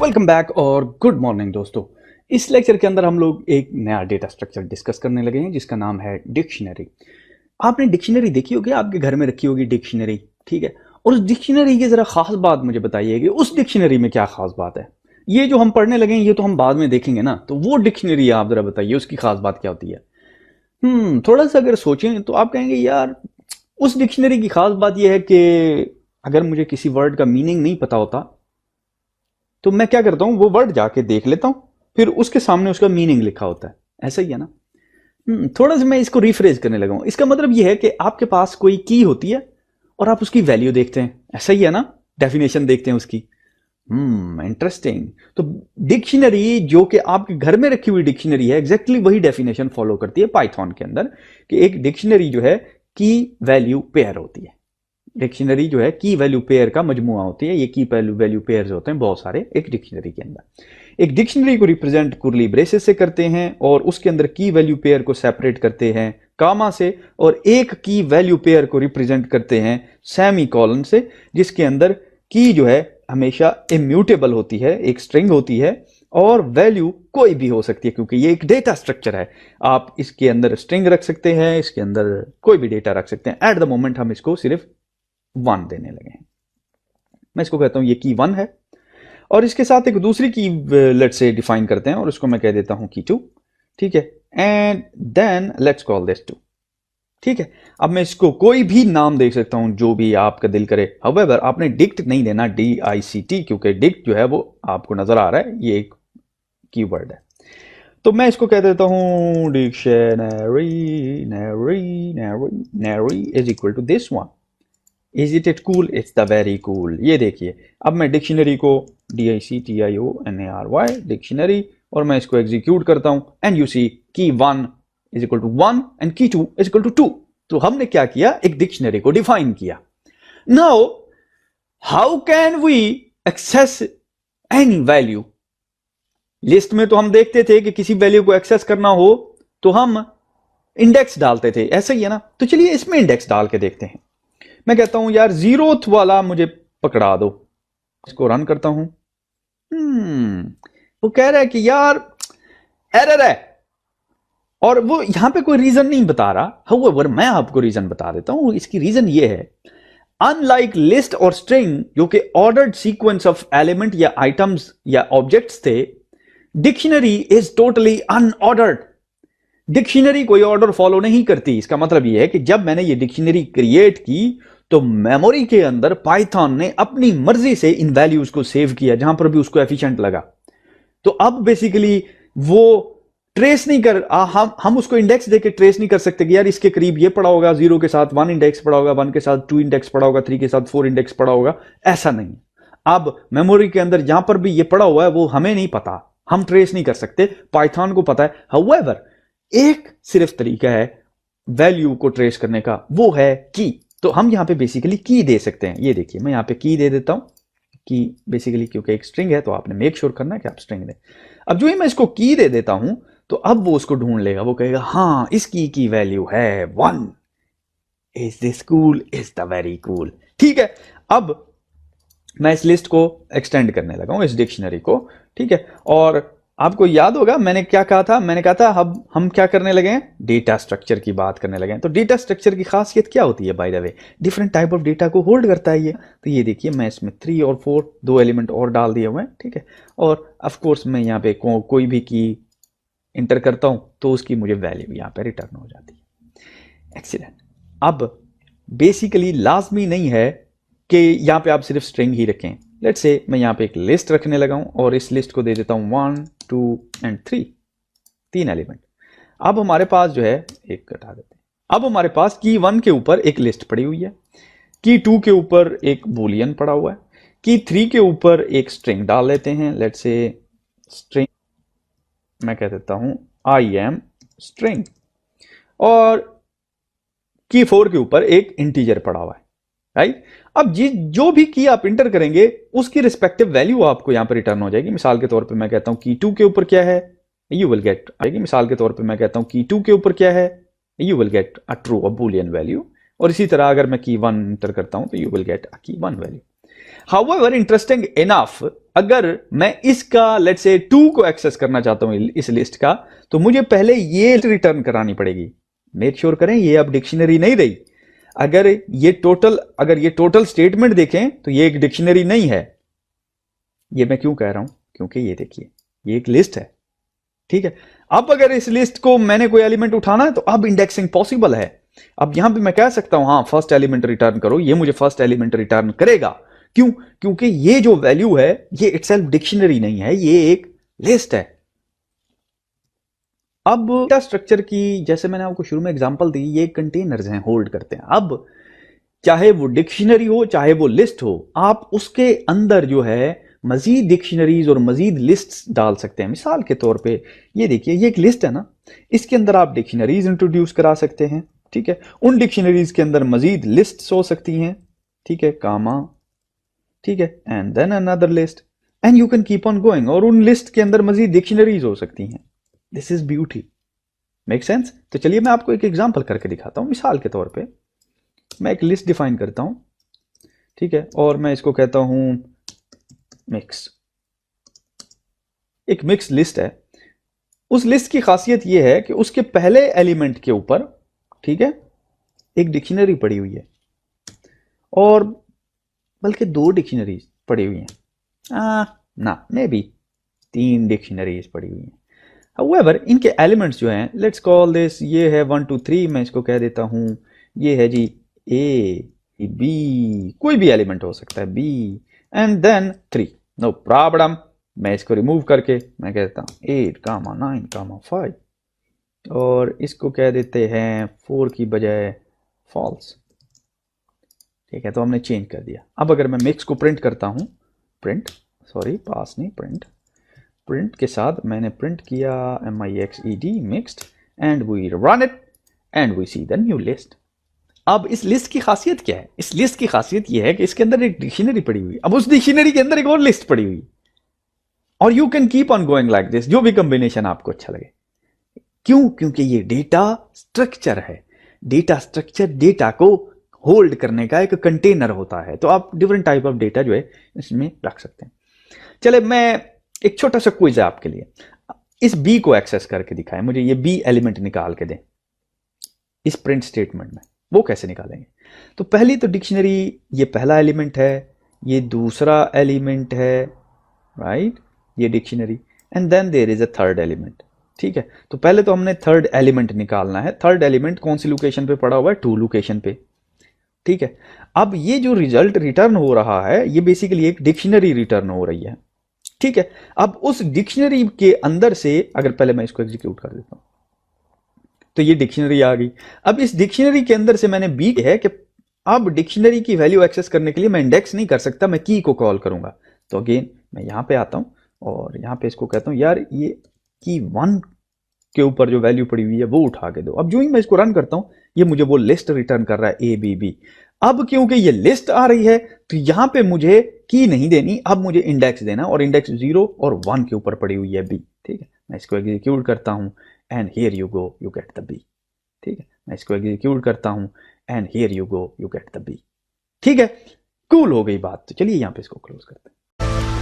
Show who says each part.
Speaker 1: Welcome back और good morning दोस्तों। इस लेक्चर के अंदर हम लोग एक नया डेटा स्ट्रक्चर डिस्कस करने लगे हैं जिसका नाम है डिक्शनरी। आपने डिक्शनरी देखी होगी, आपके घर में रखी होगी डिक्शनरी, ठीक है। और उस डिक्शनरी की जरा खास बात मुझे बताइए कि उस डिक्शनरी में क्या खास बात है। ये जो हम पढ़ने लगे हैं ये तो हम बाद में देखेंगे ना, तो वो डिक्शनरी आप जरा बताइए उसकी खास बात क्या होती है। थोड़ा सा अगर सोचें तो आप कहेंगे यार उस डिक्शनरी की खास बात यह है कि अगर मुझे किसी वर्ड का मीनिंग नहीं पता होता तो मैं क्या करता हूं, वो वर्ड जाके देख लेता हूं, फिर उसके सामने उसका मीनिंग लिखा होता है। ऐसा ही है ना। थोड़ा सा मैं इसको रिफ्रेज करने लगा हूं। इसका मतलब यह है कि आपके पास कोई की होती है और आप उसकी वैल्यू देखते हैं। ऐसा ही है ना, डेफिनेशन देखते हैं उसकी। इंटरेस्टिंग। तो डिक्शनरी जो कि आपके घर में रखी हुई डिक्शनरी है, एग्जैक्टली वही डेफिनेशन फॉलो करती है पाइथन के अंदर कि एक डिक्शनरी जो है की वैल्यू पेयर होती है। डिक्शनरी जो है की वैल्यू पेयर का मजमुआ होती है। ये की वैल्यू पेयर्स होते हैं बहुत सारे एक डिक्शनरी के अंदर। एक डिक्शनरी को रिप्रेजेंट कुर्ली ब्रेसेस से करते हैं और उसके अंदर की वैल्यू पेयर को सेपरेट करते हैं कामा से, और एक की वैल्यू पेयर को रिप्रेजेंट करते हैं सेमी कॉलन से, जिसके अंदर की जो है हमेशा इम्यूटेबल होती है, एक स्ट्रिंग होती है, और वैल्यू कोई भी हो सकती है क्योंकि ये एक डेटा स्ट्रक्चर है। आप इसके अंदर स्ट्रिंग रख सकते हैं, इसके अंदर कोई भी डेटा रख सकते हैं। एट द मोमेंट हम इसको सिर्फ 1 देने लगे हैं। मैं इसको कहता हूं ये की 1 है, और इसके साथ एक दूसरी की लेट्स से डिफाइन करते हैं और उसको मैं कह देता हूं की 2, ठीक है। And then let's call this 2, ठीक है। अब मैं इसको कोई भी नाम दे सकता हूं जो भी आपका दिल करे। हाउएवर आपने डिक्ट नहीं देना, DICT, क्योंकि डिक्ट जो है वो आपको नजर आ रहा है ये एक कीवर्ड है। तो मैं इसको कह देता हूं डिक्शनरी नरी नरी नरी is equal to this one. Is it cool? It's the very cool. ये देखिए, अब मैं डिक्शनरी को DICTIONARY डिक्शनरी, और मैं इसको एग्जीक्यूट करता हूं एंड यू सी की 1 इज इक्वल टू 1 एंड की 2 इज इक्वल टू 2। तो हमने क्या किया, एक डिक्शनरी को डिफाइन किया। Now how can we access any value? List में तो हम देखते थे कि किसी वैल्यू को एक्सेस करना हो तो हम इंडेक्स डालते थे, ऐसा ही है ना। तो चलिए इसमें इंडेक्स डाल के देखते हैं। मैं कहता हूं यार 0th वाला मुझे पकड़ा दो। इसको रन करता हूं। वो कह रहा है कि यार एरर है, और वो यहां पे कोई रीजन नहीं बता रहा। हाउएवर मैं आपको रीजन बता देता हूं। इसकी रीजन ये है, अनलाइक लिस्ट और स्ट्रिंग जो कि ऑर्डर्ड सीक्वेंस ऑफ एलिमेंट या आइटम्स या ऑब्जेक्ट्स थे, dictionary is totally unordered. Dictionary कोई ऑर्डर फॉलो नहीं करती। इसका मतलब यह है कि जब मैंने ये डिक्शनरी क्रिएट की तो मेमोरी के अंदर पाइथन ने अपनी मर्जी से इन वैल्यूज को सेव किया जहां पर भी उसको एफिशिएंट लगा। तो अब बेसिकली वो ट्रेस नहीं कर हम उसको इंडेक्स देके ट्रेस नहीं कर सकते कि यार इसके करीब ये पड़ा होगा, 0 के साथ 1 इंडेक्स पड़ा होगा, 1 के साथ 2 इंडेक्स पड़ा होगा, 3 के साथ 4 इंडेक्स पड़ा होगा। ऐसा नहीं। अब मेमोरी के अंदर जहां पर भी ये पड़ा हुआ है वो हमें नहीं पता, हम ट्रेस नहीं कर सकते, पाइथन को पता है। हाउएवर एक सिर्फ तरीका है वैल्यू को ट्रेस करने का, वो है की। तो हम यहां पे बेसिकली की दे सकते हैं। ये देखिए, मैं यहां पे की दे देता हूं कि बेसिकली क्योंकि एक स्ट्रिंग है तो आपने मेक श्योर करना है कि आप स्ट्रिंग दें। अब जो ही मैं इसको की दे देता हूं तो अब वो उसको ढूंढ लेगा। वो कहेगा हाँ इस की वैल्यू है 1। Is this cool? Is the very cool. ठीक है। अब मैं इस लिस्ट को एक्सटेंड करने लगा हूं, इस डिक्शनरी को, ठीक है। और आपको याद होगा मैंने क्या कहा था, मैंने कहा था अब हम क्या करने लगे हैं, डेटा स्ट्रक्चर की बात करने लगे हैं। तो डेटा स्ट्रक्चर की खासियत क्या होती है? By the way different type of data को होल्ड करता है ये। तो ये देखिए, मैं इसमें 3 और 4 2 एलिमेंट और डाल दिए हुए हैं, ठीक है। और ऑफ कोर्स मैं यहाँ पे कोई भी की इंटर करता हूं तो उसकी मुझे वैल्यू यहाँ पे रिटर्न हो जाती है। एक्सीलेंट। अब बेसिकली लाजमी नहीं है कि यहां पे आप सिर्फ स्ट्रिंग ही रखें। लेट्स से मैं यहां पे एक लिस्ट रखने लगा हूं और इस लिस्ट को दे देता हूं 1 2 एंड 3, 3 एलिमेंट। अब हमारे पास जो है, एक कटा देते हैं। अब हमारे पास की 1 के ऊपर एक लिस्ट पड़ी हुई है, की 2 के ऊपर एक बूलियन पड़ा हुआ है, की 3 के ऊपर एक स्ट्रिंग डाल लेते हैं। लेट्स से स्ट्रिंग मैं कह देता हूं आई एम स्ट्रिंग, और की 4 के ऊपर एक इंटीजर पड़ा हुआ है, राइट। अब जो भी की आप इंटर करेंगे उसकी रिस्पेक्टिव वैल्यू आपको यहां पर रिटर्न हो जाएगी। मिसाल के तौर पे मैं कहता हूं की 2 के ऊपर क्या है, यू विल गेट आएगी। मिसाल के तौर पे मैं कहता हूं की 2 के ऊपर क्या है, you will get a true, a Boolean value. और इसी तरह अगर मैं की 1 इंटर करता हूं तो यू विल गेट अ की 1 वैल्यू। हाउएवर इंटरेस्टिंग इनफ, अगर मैं इसका लेट्स से 2 को एक्सेस करना चाहता हूं इस लिस्ट का, तो मुझे पहले ये रिटर्न करानी पड़ेगी। मेक श्योर करें ये अब डिक्शनरी नहीं रही। अगर ये टोटल स्टेटमेंट देखें तो ये एक डिक्शनरी नहीं है। ये मैं क्यों कह रहा हूं, क्योंकि ये देखिए ये एक लिस्ट है, ठीक है। अब अगर इस लिस्ट को मैंने कोई एलिमेंट उठाना है तो अब इंडेक्सिंग पॉसिबल है। अब यहां पे मैं कह सकता हूं हाँ फर्स्ट एलिमेंट रिटर्न करो, ये मुझे फर्स्ट एलिमेंट रिटर्न करेगा। क्यों? क्योंकि ये जो वैल्यू है ये इटसेल्फ डिक्शनरी नहीं है, ये एक लिस्ट है। अब डेटा स्ट्रक्चर की, जैसे मैंने आपको शुरू में एग्जांपल दी, ये कंटेनर्स हैं, होल्ड करते हैं। अब चाहे वो डिक्शनरी हो चाहे वो लिस्ट हो, आप उसके अंदर जो है मजीद डिक्शनरीज और मजीद लिस्ट्स डाल सकते हैं। मिसाल के तौर पे ये देखिए ये एक लिस्ट है ना, इसके अंदर आप डिक्शनरीज इंट्रोड्यूस करा सकते हैं, ठीक है। उन डिक्शनरीज के अंदर मजीद लिस्ट्स हो सकती हैं, ठीक है, कामा, ठीक है, and then another list and you can keep on going. और उन लिस्ट के अंदर मजीद डिक्शनरीज हो सकती हैं। This is beauty, make sense? तो चलिए मैं आपको एक एग्जांपल करके दिखाता हूं। मिसाल के तौर पे मैं एक लिस्ट डिफाइन करता हूं, ठीक है, और मैं इसको कहता हूं मिक्स। एक मिक्स लिस्ट है। उस लिस्ट की खासियत यह है कि उसके पहले एलिमेंट के ऊपर, ठीक है, एक डिक्शनरी पड़ी हुई है, और बल्कि 2 डिक्शनरीज पड़ी हुई हैं, ना मे बी 3 डिक्शनरीज पड़ी हुई हैं। हाउएवर इनके एलिमेंट्स जो हैं, लेट्स कॉल दिस, ये है 1 2 3, मैं इसको कह देता हूं ये है जी ए बी, कोई भी एलिमेंट हो सकता है, B and then 3, no problem. मैं इसको रिमूव करके मैं कहता हूं 8 कामा 9 कामा 5, और इसको कह देते हैं 4 की बजाय फॉल्स, ठीक है। तो हमने चेंज कर दिया। अब अगर मैं मिक्स को प्रिंट करता हूं, प्रिंट, सॉरी पास नहीं, प्रिंट के साथ मैंने प्रिंट किया mixed mixed and we run it and we see the new list. अब इस लिस्ट की खासियत क्या है? इस लिस्ट की खासियत यह है कि इसके अंदर एक डिक्शनरी पड़ी हुई, अब उस डिक्शनरी के अंदर एक और लिस्ट पड़ी हुई, और you can keep on going like this, जो भी कॉम्बिनेशन आपको अच्छा लगे। क्यों? क्योंकि ये डेटा स्ट्रक्चर है। डेटा स्ट्रक्चर डेटा को होल्ड करने का एक कंटेनर होता है, तो आप डिफरेंट टाइप ऑफ डेटा जो है इसमें रख सकते हैं। चले मैं एक छोटा सा क्विज है आपके लिए, इस बी को एक्सेस करके दिखाएं, मुझे ये बी एलिमेंट निकाल के दें इस प्रिंट स्टेटमेंट में। वो कैसे निकालेंगे? तो पहली तो डिक्शनरी, ये पहला एलिमेंट है, ये दूसरा एलिमेंट है, राइट, ये dictionary, and then there is a third element, ठीक है। तो पहले तो हमने थर्ड एलिमेंट निकालना है। थर्ड एलिमेंट कौन सी लोकेशन पे पड़ा हुआ है? 2 लोकेशन पे, ठीक है। अब ये जो रिजल्ट रिटर्न हो रहा है ये बेसिकली एक डिक्शनरी रिटर्न हो रही है, ठीक है। अब उस डिक्शनरी के अंदर से, अगर पहले मैं इसको एग्जीक्यूट कर देता हूं तो ये डिक्शनरी आ गई। अब इस डिक्शनरी के अंदर से मैंने बी है कि अब डिक्शनरी की वैल्यू एक्सेस करने के लिए मैं इंडेक्स नहीं कर सकता, मैं की को कॉल करूंगा। तो अगेन मैं यहां पे आता हूं और यहां पे इसको कहता हूं यार ये की 1 के ऊपर जो वैल्यू पड़ी हुई है वो उठा के दो। अब जो ही मैं इसको रन करता हूं ये मुझे वो लिस्ट रिटर्न कर रहा है ए बी बी। अब क्योंकि ये लिस्ट आ रही है तो यहां पे मुझे की नहीं देनी, अब मुझे इंडेक्स देना, और इंडेक्स 0 और 1 के ऊपर पड़ी हुई है बी, ठीक है। मैं इसको एग्जीक्यूट करता हूं and here you go you get the B, ठीक है। मैं इसको एग्जीक्यूट करता हूं and here you go you get the B, ठीक है। कूल हो गई बात। तो चलिए यहां पे इसको क्लोज करते हैं।